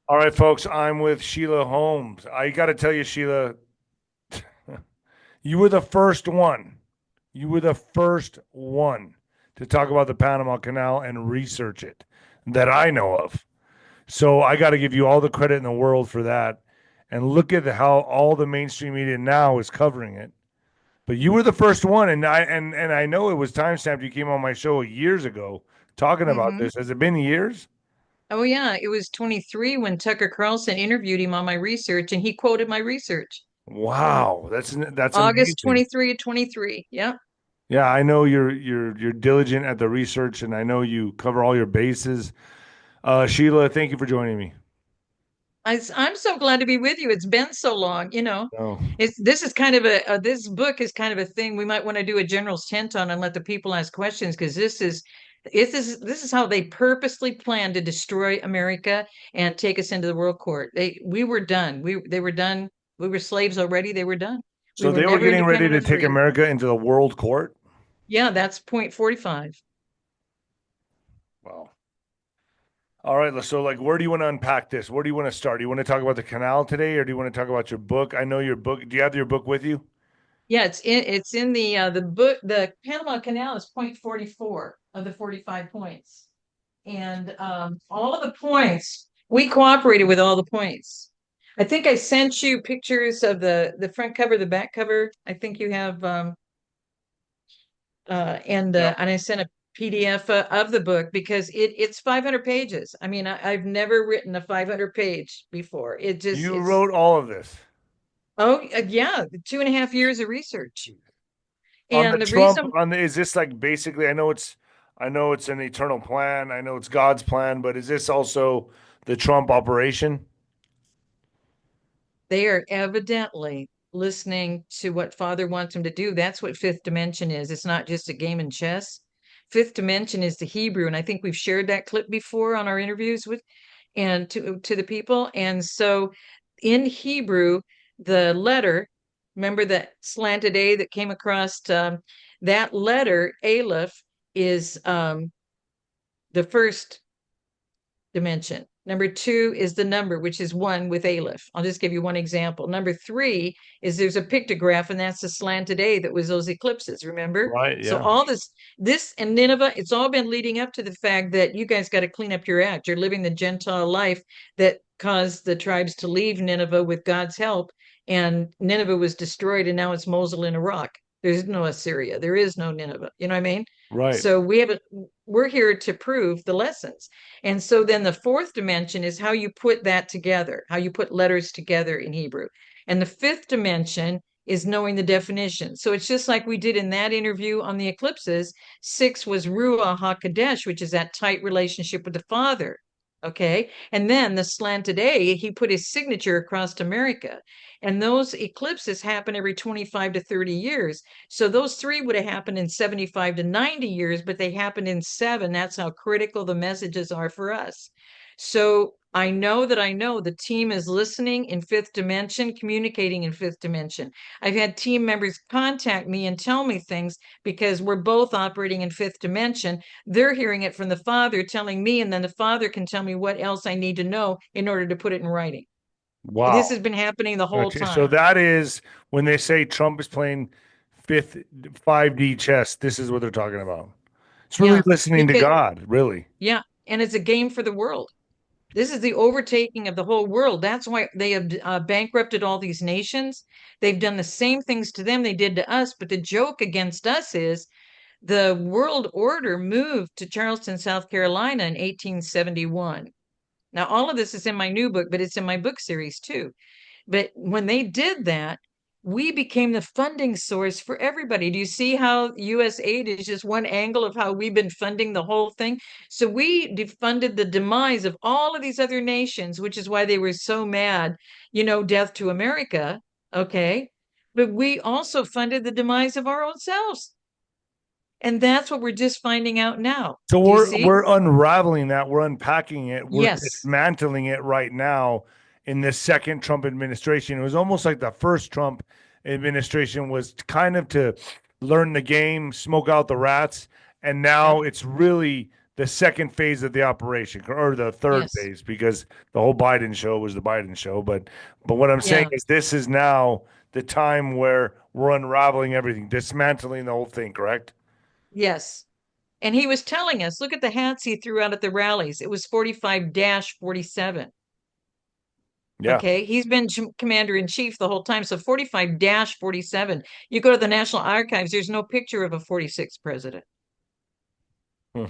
All right, folks, I'm with Sheila Holmes. I got to tell you, Sheila, you were the first one. You were the first one to talk about the Panama Canal and research it that I know of. So I got to give you all the credit in the world for that. And look at how all the mainstream media now is covering it. But you were the first one, and I know it was timestamped. You came on my show years ago talking about hmm this. Has it been years? Oh yeah, it was 23 when Tucker Carlson interviewed him on my research, and he quoted my research. Wow, that's August amazing. 23 of 23. Yep. Yeah, I know you're diligent at the research, and I know you cover all your bases. Sheila, thank you for joining me. I'm so glad to be with you. It's been so long, you know. Oh, This is kind of this book is kind of a thing we might want to do a general's tent on and let the people ask questions because this is how they purposely planned to destroy America and take us into the world court. We were done. They were done. We were slaves already. They were done. We so were they were never getting ready independent to or take free. America into the world court. Yeah, that's point 45. Wow. All right, so like, where do you want to unpack this? Where do you want to start? Do you want to talk about the canal today, or do you want to talk about your book? I know your book. Do you have your book with you? Yeah, it's in the book. The Panama Canal is point 44 of the 45 points. And all of the points, we cooperated with all the points. I think I sent you pictures of the front cover, the back cover. I think you have Yep. and I sent a PDF of the book because it's 500 pages. I mean, I've never written a 500 page before. You It's wrote all of this oh yeah, 2.5 years of research. on the And the Trump. reason On the is this like basically? I know it's an eternal plan. I know it's God's plan, but is this also the Trump operation? they are evidently listening to what Father wants them to do. That's what fifth dimension is. It's not just a game in chess. Fifth dimension is the Hebrew, and I think we've shared that clip before on our interviews with and to the people. And so in Hebrew, the letter, remember that slanted A that came across that letter, Aleph, is the first dimension. Number two is the number, which is one with Aleph. I'll just give you one example. Number three is there's a pictograph, and that's the slanted A that was those eclipses, remember? Right. So Yeah. all this and Nineveh, it's all been leading up to the fact that you guys got to clean up your act. You're living the Gentile life that caused the tribes to leave Nineveh with God's help, and Nineveh was destroyed, and now it's Mosul in Iraq. There's no Assyria. There is no Nineveh. You know what I mean? Right. So we're here to prove the lessons. And so then the fourth dimension is how you put that together, how you put letters together in Hebrew. And the fifth dimension is knowing the definition. So it's just like we did in that interview on the eclipses. Six was Ruach HaKodesh, which is that tight relationship with the Father. Okay. And then the slanted A, he put his signature across America. And those eclipses happen every 25 to 30 years. So those three would have happened in 75 to 90 years, but they happened in seven. That's how critical the messages are for us. So I know the team is listening in fifth dimension, communicating in fifth dimension. I've had team members contact me and tell me things because we're both operating in fifth dimension. They're hearing it from the Father telling me, and then the Father can tell me what else I need to know in order to put it in writing. This Wow. has been happening the whole Okay, so time. that is when they say Trump is playing fifth 5D chess, this is what they're talking about. It's really Yeah, listening to because God, really. yeah, and it's a game for the world. This is the overtaking of the whole world. That's why they have bankrupted all these nations. They've done the same things to them they did to us. But the joke against us is the world order moved to Charleston, South Carolina in 1871. Now, all of this is in my new book, but it's in my book series too. But when they did that, we became the funding source for everybody. Do you see how US aid is just one angle of how we've been funding the whole thing? So we defunded the demise of all of these other nations, which is why they were so mad, death to America. Okay. But we also funded the demise of our own selves. And that's what we're just finding out now. So Do you see? we're unraveling that, we're unpacking it, we're Yes. dismantling it right now in this second Trump administration. It was almost like the first Trump administration was kind of to learn the game, smoke out the rats, and now it's really the second phase of the operation, or the third Yes. phase, because the whole Biden show was the Biden show. But what I'm saying Yeah. is this is now the time where we're unraveling everything, dismantling the whole thing, correct? Yes. And he was telling us, look at the hats he threw out at the rallies. It was 45-47. Yeah. Okay. He's been commander in chief the whole time. So 45-47. You go to the National Archives, there's no picture of a 46th president. Hmm.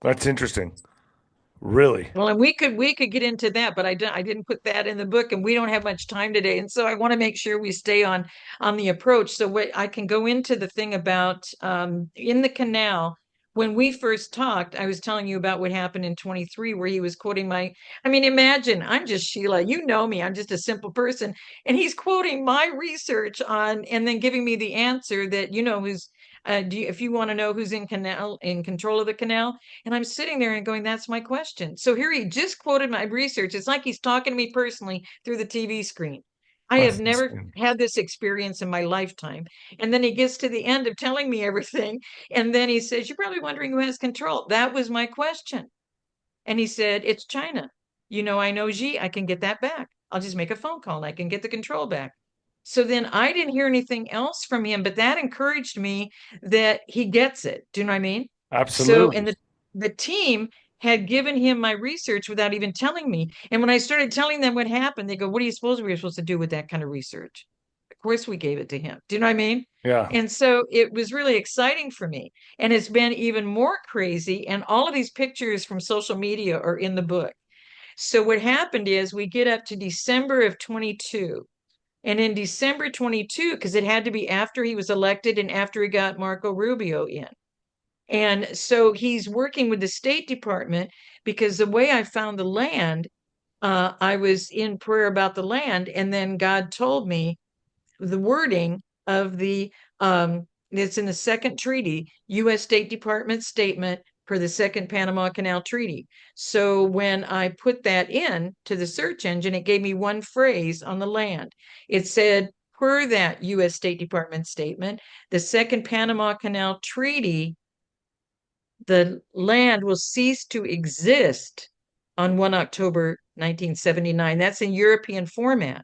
That's interesting. Really. Well, and we could get into that, but I didn't put that in the book, and we don't have much time today, and so I want to make sure we stay on the approach. So what I can go into the thing about in the canal. When we first talked, I was telling you about what happened in 23, where he was quoting my. I mean, imagine I'm just Sheila. You know me. I'm just a simple person, and he's quoting my research on, and then giving me the answer that who's. If you want to know who's in control of the canal, and I'm sitting there and going, that's my question. So here he just quoted my research. It's like he's talking to me personally through the TV screen. I That's have never insane. had this experience in my lifetime. And then he gets to the end of telling me everything. And then he says, you're probably wondering who has control. That was my question. And he said, it's China. I know Xi, I can get that back. I'll just make a phone call and I can get the control back. So then I didn't hear anything else from him, but that encouraged me that he gets it. Do you know what I mean? So, and Absolutely. the team had given him my research without even telling me. And when I started telling them what happened, they go, what do you suppose we were supposed to do with that kind of research? Of course, we gave it to him. Do you know what I mean? Yeah. And so it was really exciting for me. And it's been even more crazy. And all of these pictures from social media are in the book. So what happened is we get up to December of 22. And in December 22, because it had to be after he was elected and after he got Marco Rubio in. And so he's working with the State Department because the way I found the land, I was in prayer about the land, and then God told me the wording of it's in the second treaty, U.S. State Department statement for the second Panama Canal Treaty. So when I put that in to the search engine, it gave me one phrase on the land. It said, per that U.S. State Department statement, the second Panama Canal Treaty, the land will cease to exist on 1 October 1979. That's in European format.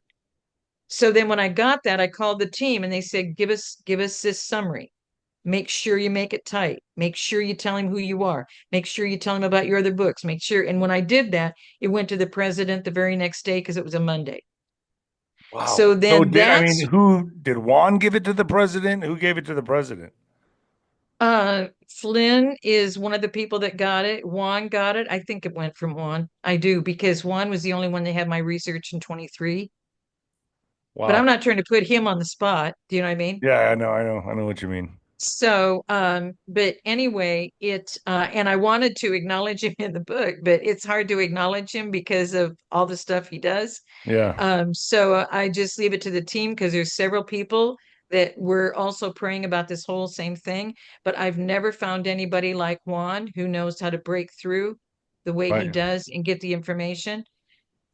So then when I got that, I called the team and they said, give us this summary. Make sure you make it tight. Make sure you tell him who you are. Make sure you tell him about your other books. Make sure. And when I did that, it went to the president the very next day because it was a Monday. Wow. So So then did I mean that's who did Juan give it to the president? Who gave it to the president? Flynn is one of the people that got it. Juan got it. I think it went from Juan. I do because Juan was the only one that had my research in 23. But I'm Wow. not trying to put him on the spot. Do you know what I mean? Yeah, I know what you mean. So, but anyway, and I wanted to acknowledge him in the book, but it's hard to acknowledge him because of all the stuff he does. Yeah. So I just leave it to the team because there's several people that were also praying about this whole same thing, but I've never found anybody like Juan who knows how to break through the way he Right. does and get the information.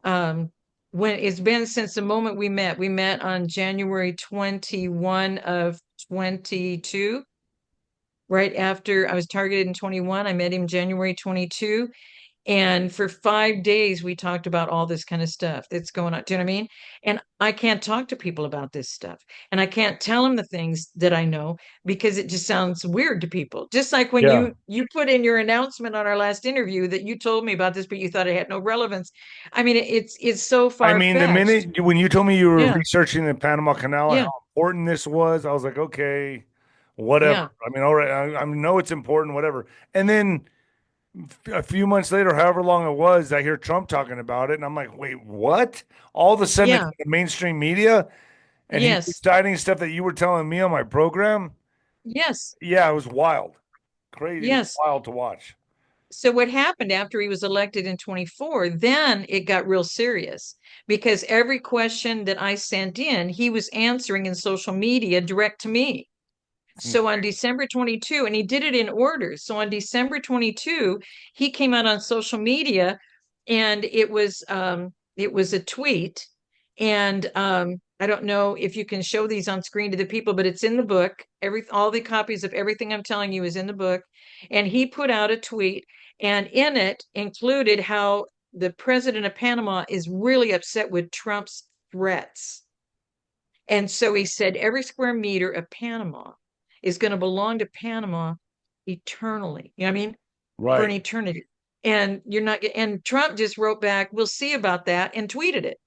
Um, when it's been since the moment we met on January 21 of 22, right after I was targeted in 21. I met him January 22. And for 5 days, we talked about all this kind of stuff that's going on. Do you know what I mean? And I can't talk to people about this stuff. And I can't tell them the things that I know because it just sounds weird to people. Just like when Yeah. you put in your announcement on our last interview that you told me about this, but you thought it had no relevance. I mean, it's so I mean, the far-fetched. minute when you told me you were Yeah, researching the Panama Canal and yeah, how important this was, I was like, okay, whatever. yeah, I mean, all right, I know it's important, whatever. And then a few months later, however long it was, I hear Trump talking about it, and I'm like, wait, what? All of a sudden, it's yeah, in the mainstream media, and he's yes, reciting stuff that you were telling me on my program. yes, Yeah, it was wild, crazy. It was yes. wild to watch. So what happened after he was elected in 24, then it got real serious because every question that I sent in, he was answering in social media direct to me. It's So on insane. December 22, and he did it in order. So on December 22, he came out on social media and it was a tweet. And I don't know if you can show these on screen to the people, but it's in the book. All the copies of everything I'm telling you is in the book. And he put out a tweet And in it included how the president of Panama is really upset with Trump's threats. And so he said every square meter of Panama is going to belong to Panama eternally. You know what I mean? For an Right. eternity. And you're not, and Trump just wrote back, we'll see about that, and tweeted it.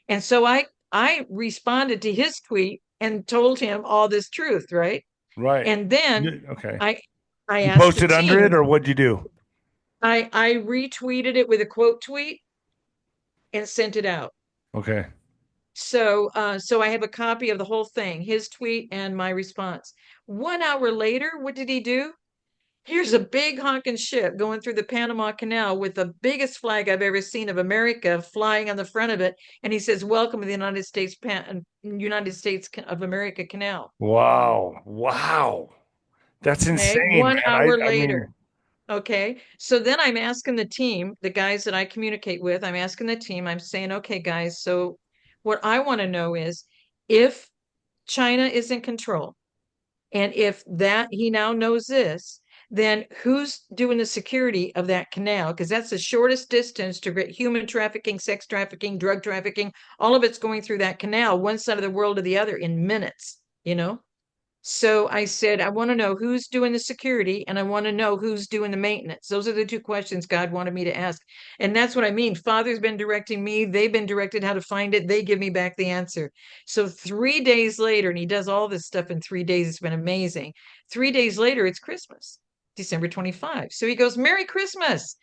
And so I responded to his tweet and told him all this truth, right? Right. And then Okay. I I You asked the posted under it, team, or what'd you do? I retweeted it with a quote tweet and sent it out. Okay. So I have a copy of the whole thing, his tweet and my response. 1 hour later, what did he do? Here's a big honking ship going through the Panama Canal with the biggest flag I've ever seen of America flying on the front of it, and he says, "Welcome to the United States of America Canal." Wow. Wow. That's Okay, insane, one man. hour I later. mean, Okay, so then I'm asking the team, the guys that I communicate with, I'm asking the team, I'm saying, okay, guys, so what I want to know is if China is in control, and if that he now knows this, then who's doing the security of that canal? Because that's the shortest distance to get human trafficking, sex trafficking, drug trafficking, all of it's going through that canal, one side of the world to the other in minutes, you know? So I said, I want to know who's doing the security and I want to know who's doing the maintenance. Those are the two questions God wanted me to ask. And that's what I mean. Father's been directing me. They've been directed how to find it. They give me back the answer. So 3 days later, and he does all this stuff in 3 days. It's been amazing. 3 days later, it's Christmas, December 25. So he goes, Merry Christmas.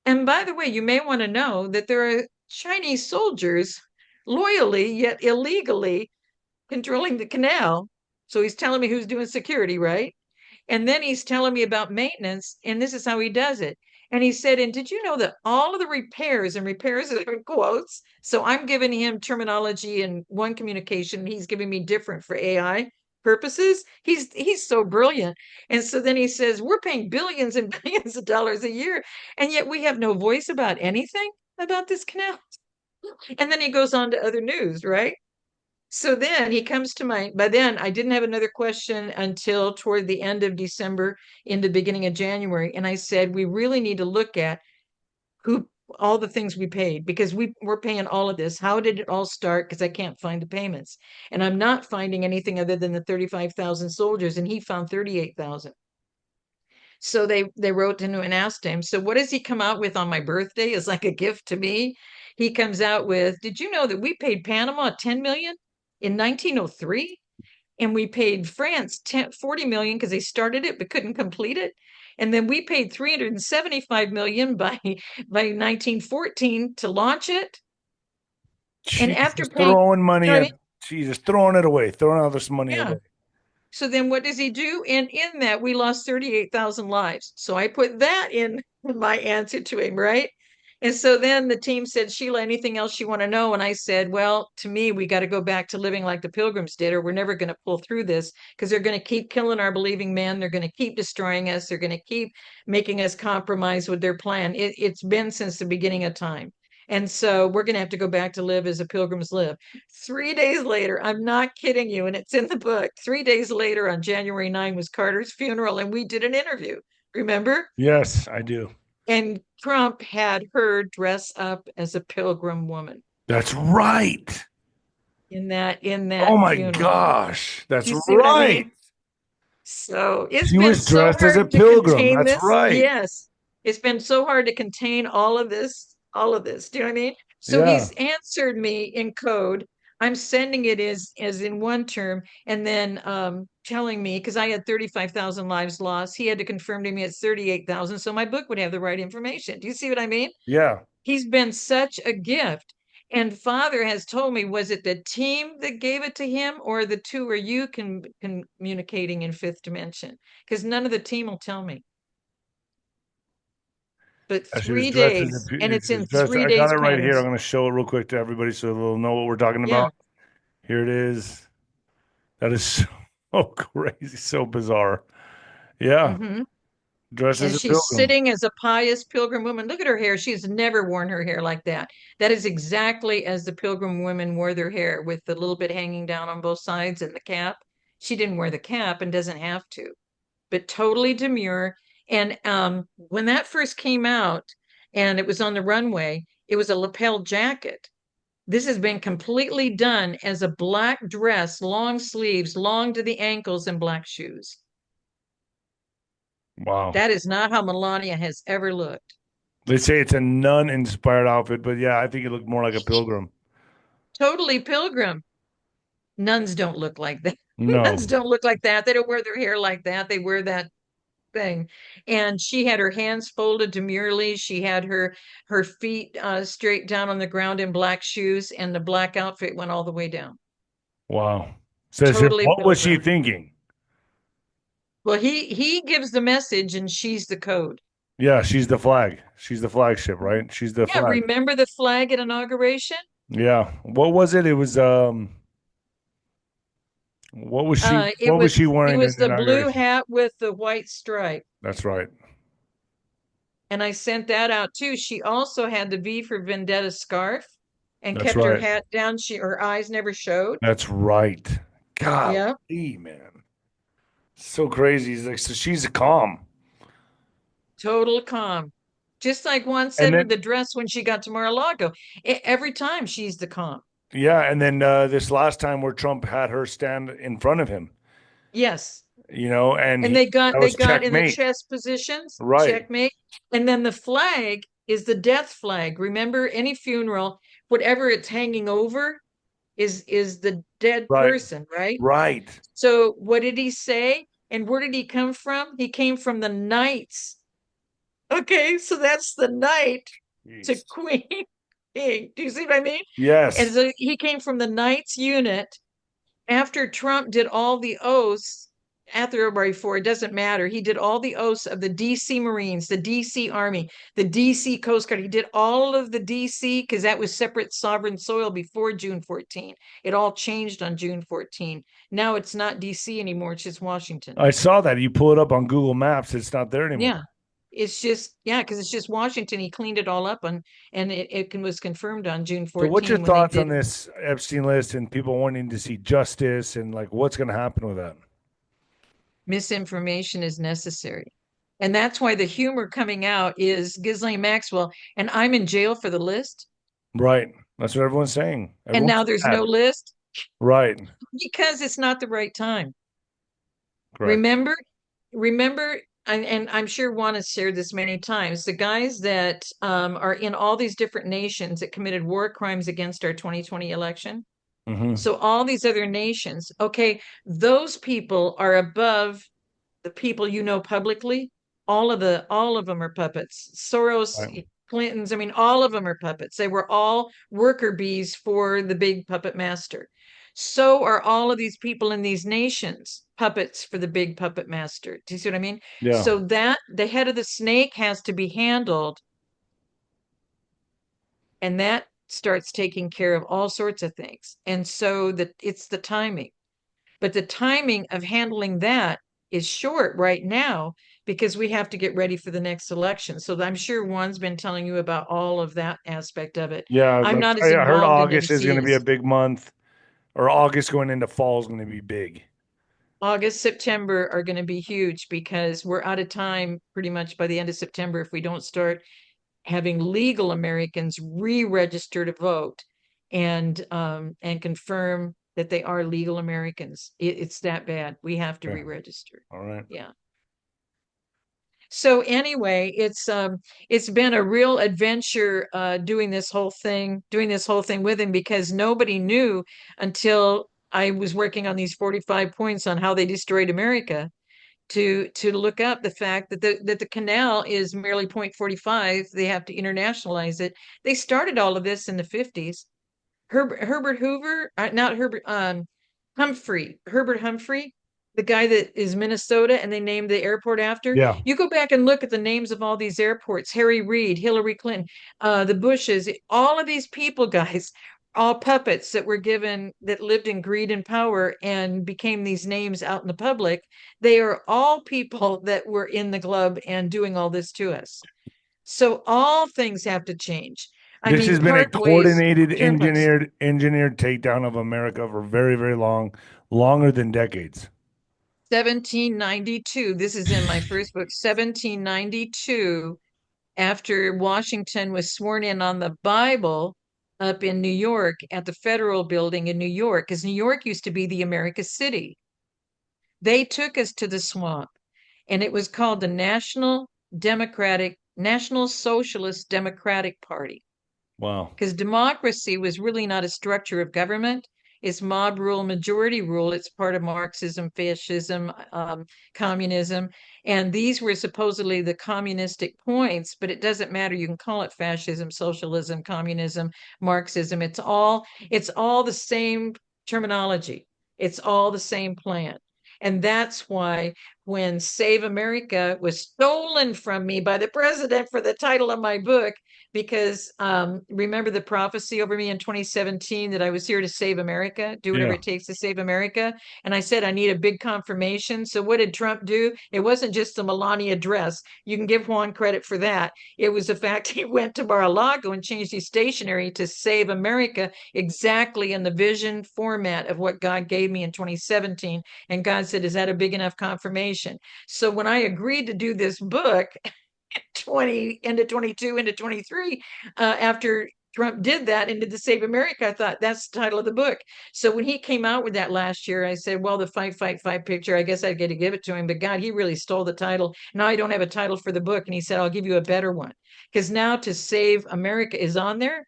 And by the way, you may want to know that there are Chinese soldiers loyally yet illegally controlling the canal. So he's telling me who's doing security, right? And then he's telling me about maintenance, and this is how he does it. And he said, and did you know that all of the repairs, and repairs are in quotes, so I'm giving him terminology in one communication, he's giving me different for AI purposes. He's so brilliant. And so then he says, we're paying billions and billions of dollars a year, and yet we have no voice about anything about this canal. And then he goes on to other news, right? So then he comes to mind. By then, I didn't have another question until toward the end of December, in the beginning of January. And I said, we really need to look at who all the things we paid because we're paying all of this. How did it all start? Because I can't find the payments. And I'm not finding anything other than the 35,000 soldiers, and he found 38,000. So they wrote to him and asked him, so what does he come out with on my birthday as like a gift to me? He comes out with, did you know that we paid Panama 10 million in 1903? And we paid France 40 million because they started it but couldn't complete it. And then we paid 375 million by 1914 to launch it. And after Jesus, paying, throwing you money know what I at mean? Jesus, throwing it away, throwing all this money Yeah. away. So then what does he do? And in that, we lost 38,000 lives. So I put that in my answer to him, right? And so then the team said, Sheila, anything else you want to know? And I said, well, to me, we got to go back to living like the Pilgrims did, or we're never going to pull through this because they're going to keep killing our believing men. They're going to keep destroying us. They're going to keep making us compromise with their plan. It's been since the beginning of time. And so we're going to have to go back to live as the pilgrims live. 3 days later, I'm not kidding you, and it's in the book. 3 days later, on January 9, was Carter's funeral, and we did an interview. Remember? Yes, I do. And Trump had her dress up as a pilgrim woman That's right. in Oh that my funeral. gosh. Do That's you see what I right. mean? So it's She been was so dressed as a hard to pilgrim. contain That's this. right. Yes, it's been so hard to contain all of this, all of this. Do you know what I mean? So Yeah. he's answered me in code. I'm sending it as in one term, and then telling me because I had 35,000 lives lost. He had to confirm to me it's 38,000, so my book would have the right information. Do you see what I mean? Yeah. He's been such a gift. And Father has told me, was it the team that gave it to him, or the two are you communicating in fifth dimension? Because none of the team will tell me. But She was three dressed as a. days, and it's She was in dressed. three I got days it right here. I'm patterns. going to show it real quick to everybody so they'll know what we're talking Yeah. about. Here it is. That is so crazy, so bizarre. Yeah, hmm dressed as And a she's pilgrim. sitting as a pious pilgrim woman. Look at her hair. She's never worn her hair like that. That is exactly as the pilgrim women wore their hair, with the little bit hanging down on both sides and the cap. She didn't wear the cap and doesn't have to, but totally demure. And when that first came out and it was on the runway, it was a lapel jacket. This has been completely done as a black dress, long sleeves, long to the ankles, and black shoes. Wow. That is not how Melania has ever looked. They say it's a nun-inspired outfit, but yeah, I think it looked more like a pilgrim. Totally pilgrim. Nuns don't look like that. Nuns No. don't look like that. They don't wear their hair like that. They wear that thing. And she had her hands folded demurely. She had her feet straight down on the ground in black shoes, and the black outfit went all the way down. Wow. Says here, Totally what was she pilgrim. thinking? Well, he gives the message, and she's the code. Yeah, she's the flag. She's the flagship, right? She's the Yeah, flag. remember the flag at inauguration? Yeah. What was it? It was what was she It what was was she it wearing in was the the blue inauguration? hat with the white stripe. That's right. And I sent that out too. She also had the V for Vendetta scarf and That's kept her right. hat down. Her eyes never showed. That's right. Yeah, Golly, man. So crazy. He's like, so she's calm. total calm. Just like Juan And said with then the dress when she got to Mar-a-Lago. Every time she's the calm. yeah, and then this last time where Trump had her stand in front of him, Yes. and And that they was got in the checkmate. chess positions, Right. checkmate. And then the flag is the death flag. Remember, any funeral, whatever it's hanging over is the dead Right. person, right? Right. So what did he say? And where did he come from? He came from the knights. Okay, so that's the knight to Jeez. queen king. Do you see what I mean? And Yes. so he came from the knights unit after Trump did all the oaths after or before, it doesn't matter. He did all the oaths of the DC Marines, the DC Army, the DC Coast Guard. He did all of the DC because that was separate sovereign soil before June 14. It all changed on June 14. Now it's not DC anymore, it's just Washington. I saw that. You pull it up on Google Maps, it's not there Yeah. anymore. It's just, yeah, because it's just Washington. He cleaned it all up and it was confirmed on June So what's your 14 when they thoughts did on this Epstein list and people wanting to see justice and like what's going to happen with that? misinformation is necessary. And that's why the humor coming out is Ghislaine Maxwell, and I'm in jail for the list. Right. That's what everyone's saying. And Everyone's now there's no mad. list Right. because it's not the right time. Correct. Remember, remember, and I'm sure Juan has shared this many times, the guys that are in all these different nations that committed war crimes against our 2020 election. Mm-hmm. So all these other nations, okay, those people are above the people you know publicly. All of them are puppets. Soros, Right. Clinton's, I mean, all of them are puppets. They were all worker bees for the big puppet master. So are all of these people in these nations puppets for the big puppet master. Do you see what I mean? Yeah. So that the head of the snake has to be handled, and that starts taking care of all sorts of things. And so that it's the timing. But the timing of handling that is short right now because we have to get ready for the next election. So I'm sure Juan's been telling you about all of that aspect of it. Yeah. I'm Like not as I heard involved in it August as is he going to be a is. big month, or August going into fall is going to be big. August, September are going to be huge because we're out of time pretty much by the end of September if we don't start having legal Americans re-register to vote and confirm that they are legal Americans. It's that bad. We have to Yeah. re-register. All right. Yeah. So anyway, it's been a real adventure doing this whole thing with him because nobody knew until I was working on these 45 points on how they destroyed America to look up the fact that the canal is merely 0.45. They have to internationalize it. They started all of this in the 50s. Herbert Hoover, not Herbert, Herbert Humphrey, the guy that is Minnesota, and they named the airport after. Yeah. You go back and look at the names of all these airports: Harry Reid, Hillary Clinton, the Bushes, all of these people, guys, all puppets that were given that lived in greed and power and became these names out in the public. They are all people that were in the club and doing all this to us. So all things have to change. I This mean, has been a parkways, coordinated, turnpikes. engineered takedown of America for very, very long, longer than decades. 1792. This is in my first book, 1792, after Washington was sworn in on the Bible up in New York at the Federal Building in New York, because New York used to be the America City. They took us to the swamp, and it was called the National Socialist Democratic Party. Wow. Because democracy was really not a structure of government. It's mob rule, majority rule. It's part of Marxism, fascism, communism. And these were supposedly the communistic points, but it doesn't matter. You can call it fascism, socialism, communism, Marxism. It's all the same terminology. It's all the same plan. And that's why when Save America was stolen from me by the president for the title of my book, because remember the prophecy over me in 2017 that I was here to save America, do whatever Yeah. it takes to save America. And I said, I need a big confirmation. So what did Trump do? It wasn't just the Melania dress. You can give Juan credit for that. It was the fact he went to Mar-a-Lago and changed his stationery to save America exactly in the vision format of what God gave me in 2017. And God said, is that a big enough confirmation? So when I agreed to do this book, 20 into 22 into 23, after Trump did that and did the Save America, I thought that's the title of the book. So when he came out with that last year, I said, well, the fight, fight, fight picture, I guess I'd get to give it to him. But God, he really stole the title. Now I don't have a title for the book. And he said, I'll give you a better one. Because now To Save America is on there,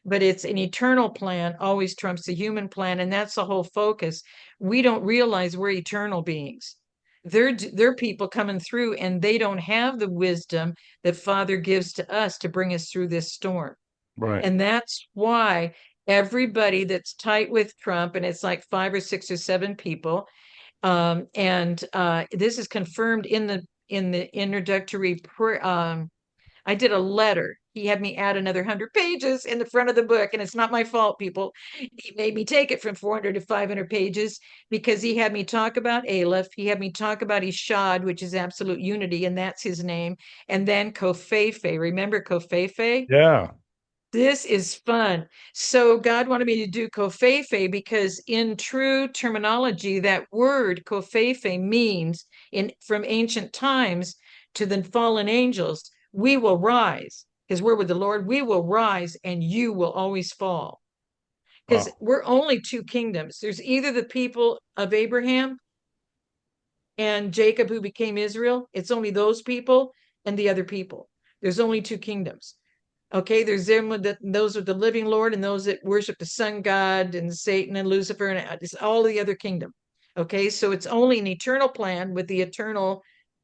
but it's an eternal plan, always trumps the human plan. And that's the whole focus. We don't realize we're eternal beings. They're people coming through, and they don't have the wisdom that Father gives to us to bring us through this storm. Right. And that's why everybody that's tight with Trump, and it's like 5 or 6 or 7 people, and this is confirmed in the introductory I did a letter. He had me add another 100 pages in the front of the book, and it's not my fault, people. He made me take it from 400 to 500 pages because he had me talk about Aleph. He had me talk about 𝗬𝗏, which is absolute unity, and that's his name. And then Kofhei. Remember Kofhei? Yeah. This is fun. So God wanted me to do Kofhei because in true terminology, that word Kofhei means from ancient times to the fallen angels, we will rise, because we're with the Lord. We will rise and you will always fall. Because we're only 2 kingdoms. There's either the people of Abraham and Jacob who became Israel. It's only those people and the other people. There's only 2 kingdoms. Okay, there's them those with the living Lord and those that worship the sun god and Satan and Lucifer and it's all the other kingdom. Okay, so it's only an eternal plan with the eternal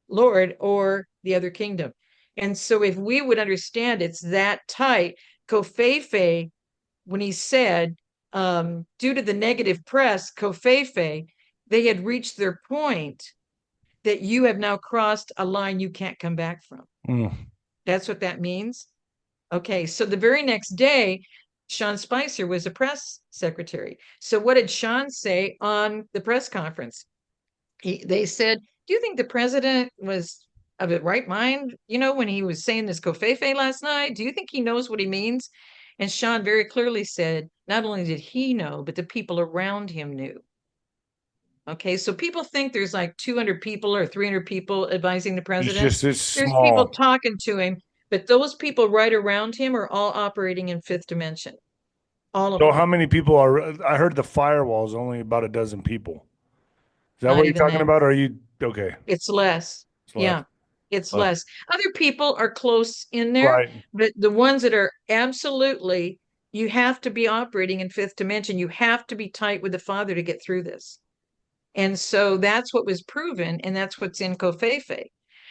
Lord or the other kingdom. And so if we would understand it's that tight, Kofhei, when he said, due to the negative press, Kofhei, they had reached their point that you have now crossed a line you can't come back from. That's what that means. Okay, so the very next day, Sean Spicer was a press secretary. So what did Sean say on the press conference? They said, do you think the president was of the right mind, when he was saying this Kofhei last night? Do you think he knows what he means? And Sean very clearly said, not only did he know, but the people around him knew. Okay, so people think there's like 200 people or 300 people advising the president. It's just There's small. people talking to him, but those people right around him are all operating in 5th dimension. All of So them. how many people are? I heard the firewall is only about a dozen people. Is that Not what you're even talking that. about? Or are you okay? It's less. It's less. Yeah, it's less. Other people are close in there, Right. but the ones that are absolutely, you have to be operating in 5th dimension. You have to be tight with the Father to get through this. And so that's what was proven, and that's what's in Kofhei.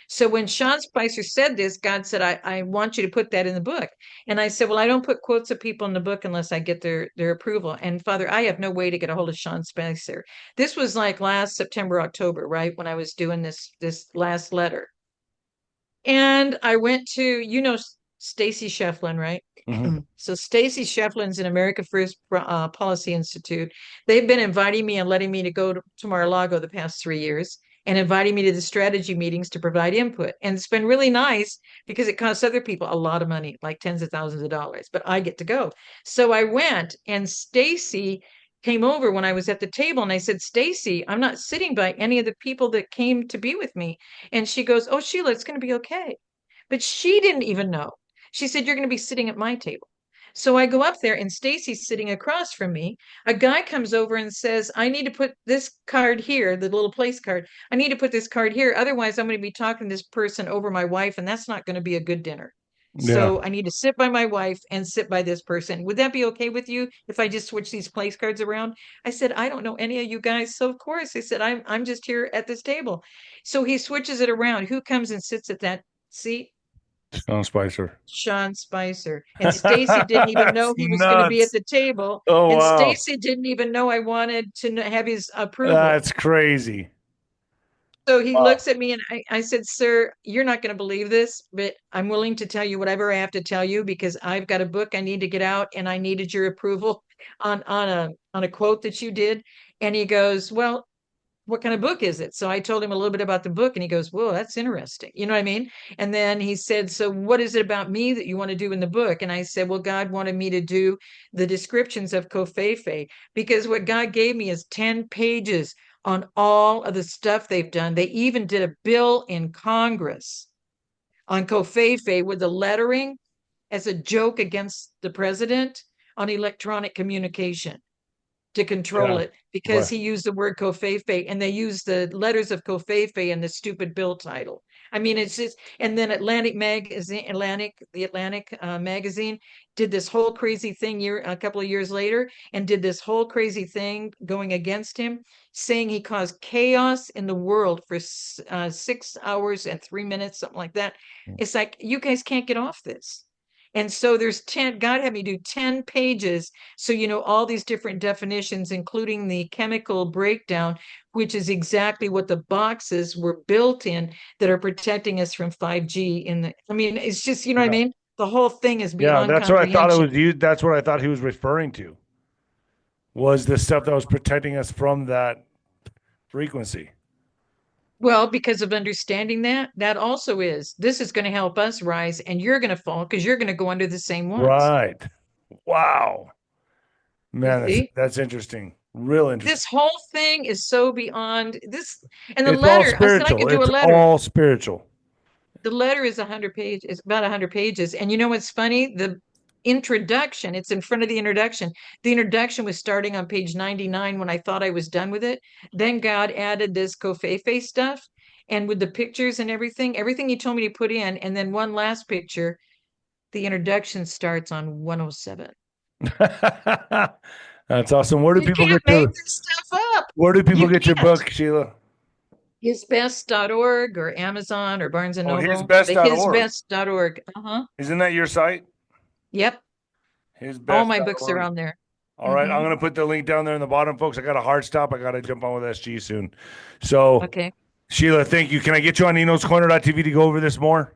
So when Sean Spicer said this, God said, I want you to put that in the book. And I said, well, I don't put quotes of people in the book unless I get their approval. And Father, I have no way to get a hold of Sean Spicer. This was like last September, October, right? When I was doing this last letter. And I went to, 𝗬𝗏cie 𝗂𝗏, right? So 𝗬𝗏cie 𝗂𝗏's in America First Policy Institute. They've been inviting me and letting me to go to Mar-a-Lago the past 3 years and inviting me to the strategy meetings to provide input. And it's been really nice because it costs other people a lot of money, like tens of thousands of dollars, but I get to go. So I went, and 𝗬𝗏cie came over when I was at the table and I said, "Stacy, I'm not sitting by any of the people that came to be with me." And she goes, "Oh, Sheila, it's going to be okay." But she didn't even know. She said, "You're going to be sitting at my table." So I go up there and Stacy's sitting across from me. A guy comes over and says, "I need to put this card here, the little place card. I need to put this card here. Otherwise, I'm going to be talking to this person over my wife, and that's not going to be a good dinner. Yeah. So I need to sit by my wife and sit by this person. Would that be okay with you if I just switch these place cards around?" I said, "I don't know any of you guys. So of course," I said, I'm just here at this table. So he switches it around. Who comes and sits at that seat? Sean Spicer. Sean Spicer. And Stacy didn't even know That's he was going to be at nuts. the table. Oh, And wow. Stacy didn't even know I wanted to have his approval. That's crazy. So he Wow. looks at me and I said, "Sir, you're not going to believe this, but I'm willing to tell you whatever I have to tell you because I've got a book I need to get out and I needed your approval on a quote that you did." And he goes, "Well, what kind of book is it?" So I told him a little bit about the book and he goes, "Whoa, that's interesting." You know what I mean? And then he said, "So what is it about me that you want to do in the book?" And I said, "Well, God wanted me to do the descriptions of Kofhei because what God gave me is 10 pages on all of the stuff they've done. They even did a bill in Congress on Kofhei with the lettering as a joke against the president on electronic communication to control Yeah. it because What? he used the word Kofhei and they used the letters of Kofhei in the stupid bill title. I mean, it's just, and then the Atlantic magazine did this whole crazy thing a couple of years later and did this whole crazy thing going against him, saying he caused chaos in the world for 6 hours and 3 minutes, something like that. It's like, you guys can't get off this. And so there's 10, God had me do 10 pages. So, all these different definitions, including the chemical breakdown, which is exactly what the boxes were built in that are protecting us from 5G I mean, it's just, you know what I Yeah. mean? The whole thing is Yeah. beyond That's what I thought it comprehension. was you. That's what I thought he was referring to, was the stuff that was protecting us from that frequency. Well, because of understanding that also this is going to help us rise and you're going to fall because you're going to go under the same ones. Right. Wow. You Man, see? that's interesting. Real interesting. This whole thing is so beyond this. And the It's all letter, I said I spiritual. could do a It's letter. all spiritual. The letter is 100 pages. It's about 100 pages. And you know what's funny? The introduction, it's in front of the introduction. The introduction was starting on page 99 when I thought I was done with it. Then God added this Kofefe stuff and with the pictures and everything he told me to put in. And then one last picture, the introduction starts on 107. That's awesome. Where do You people can't get make your this stuff up. Where do people You get your can't. book, Sheila? Hisbest.org or Amazon or Barnes and Oh, Noble. The hisbest.org. hisbest.org. Uh-huh. Isn't that your site? Yep. All my books are Hisbest.org. on there. All right, I'm Mm-hmm. gonna put the link down there in the bottom, folks. I got a hard stop. I gotta jump on with SG soon. So, Okay. Sheila, thank you. Can I get you on Nino's Corner.tv to go over this more?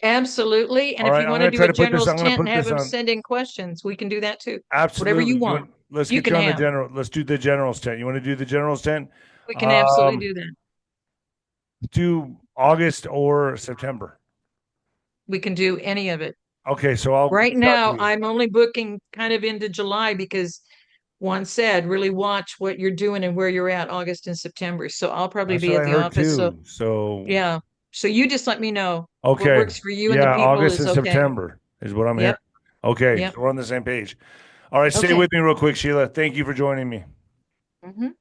Absolutely. And All if right, you I'm want to gonna do try a to put this. general's I'm gonna tent and put have this them on. send in questions, we can do that too. Whatever you Absolutely. want. Let's You get can you on the have. general. Let's do the general's tent. You want to do the general's tent? We can absolutely Um, do that. do August or September. We can do any of it. Okay, so I'll Right reach out to now, you. I'm only booking kind of into July because one said really watch what you're doing and where you're at August and September. So I'll probably That's be what at I the heard office. So too. So yeah. So you just let me know what okay, works for you and the yeah, people August is and okay. September is what I'm hearing. Yep. Okay, Yep. so we're on the same page. All right, stay Okay. with me real quick, Sheila. Thank you for joining me. Mhm.